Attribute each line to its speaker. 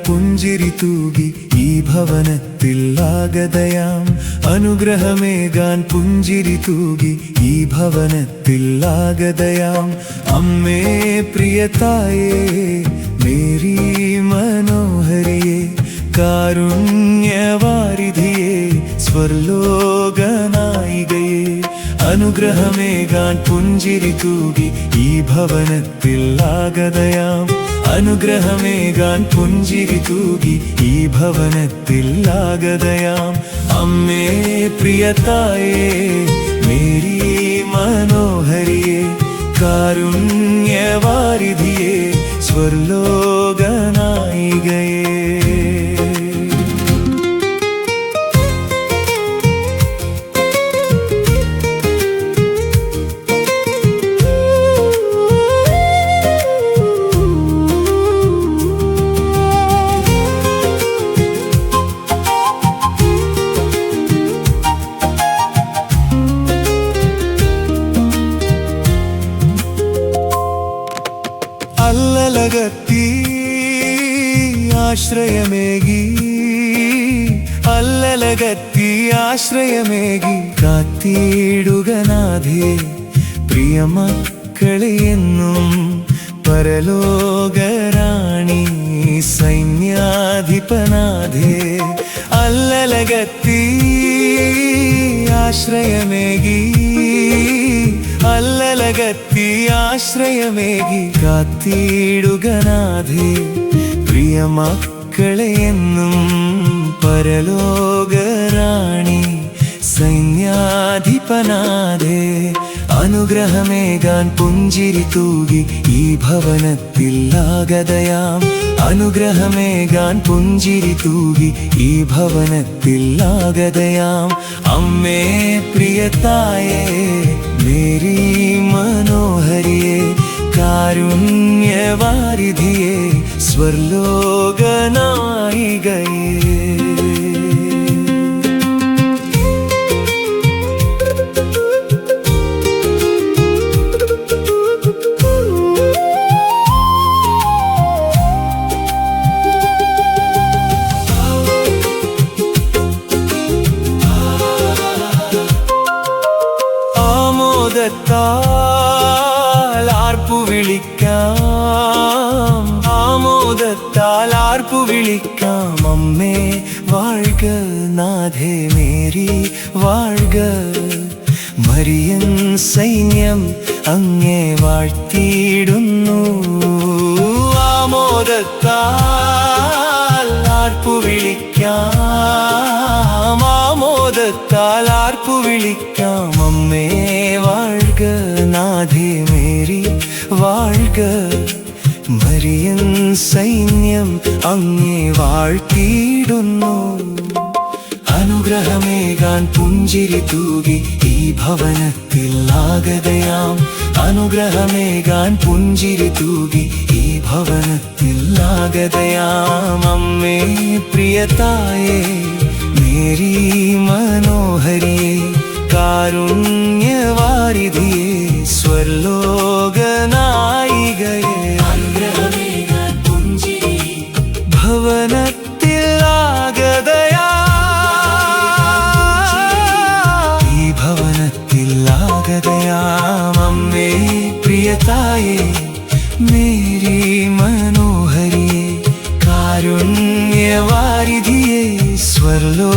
Speaker 1: പുഞ്ചിരി തൂകി ഈ ഭവനത്തിൽ ആഗതയാം. അനുഗ്രഹമേകാൻ പുഞ്ചിരി തൂകി ഈ ഭവനത്തിൽ ആഗതയാം. അമ്മേ പ്രിയതായേ മേരി മനോഹരിയേ കാരുണ്യവാരിധിയേ സ്വർലോകനായികയേ അനുഗ്രഹമേകാൻ പുഞ്ചിരി തൂകി ഈ ഭവനത്തിൽ ആഗതയാം. അനുഗ്രഹമേകാൻ പുഞ്ചിരി തൂകി ഈ ഭവനത്തിൽ ആഗതയാം. അമ്മേ പ്രിയതായേ മേരി മനോഹരിയേ കാരുണ്യവാരിധിയേ സ്വർലോകനായികയേ. അല്ലലകത്തി ആശ്രയമേകി അല്ലലകത്തി ആശ്രയമേകി കാത്തിടുകനാഥേ പ്രിയമക്കളെ എന്നും പരലോകരാണി സൈന്യാധിപനാഥേ. അല്ലലകത്തി ആശ്രയമേകി അല്ലലകത്തി ആശ്രയമേകി കാത്തിടുകനാഥേ പ്രിയമക്കളെ എന്നും പരലോകരാണി സൈന്യാധിപനാഥേ. അനുഗ്രഹമേകാൻ പുഞ്ചിരി തൂകി ഈ ഭവനത്തിൽ ആഗതയാം. അനുഗ്രഹമേകാൻ പുഞ്ചിരി തൂകി ഈ ഭവനത്തിൽ ആഗതയാം. അമ്മേ പ്രിയതായേ മേരി മനോഹരിയേ കാരുണ്യവാരിധിയേ സ്വർലോകനായികയേ. ആമോദത്താൽ ആർപ്പു വിളിക്കാം. ആമോദത്താൽ ആർപ്പു വിളിക്കാം. അമ്മേ വാഴ്ക നാഥേ മേരി വാഴ്ക. മരിയൻ സൈന്യം അങ്ങേ വാഴ്ത്തിയിടുന്നു. ആമോദത്താൽ ആർപ്പു വിളിക്കാം. ആമോദത്താൽ ആർപ്പു വിളിക്കാം. അമ്മേ വാഴ്ക നാഥേ മേരി വാഴ്ക. മരിയൻ സൈന്യം അങ്ങേ വാഴ്ത്തിയിടുന്നു. അനുഗ്രഹമേകാൻ പുഞ്ചിരി തൂകി ഈ ഭവനത്തിൽ ആഗതയാം. അനുഗ്രഹമേകാൻ പുഞ്ചിരി തൂകി ഈ ഭവനത്തിൽ ആഗതയാം. അമ്മേ പ്രിയതായേ മേരി മനോഹരിയേ കാരുണ്യവാരിധിയേ സ്വർലോകനായികയേ. അനുഗ്രഹമേകാൻ പുഞ്ചിരി ഭവനത്തിൽ ആഗതയാം. ഈ ഭവനത്തിൽ ആഗതയാം. അമ്മേ പ്രിയതായേ മേരി മനോഹരിയേ കാരുണ്യവാരിധിയേ സ്വർലോ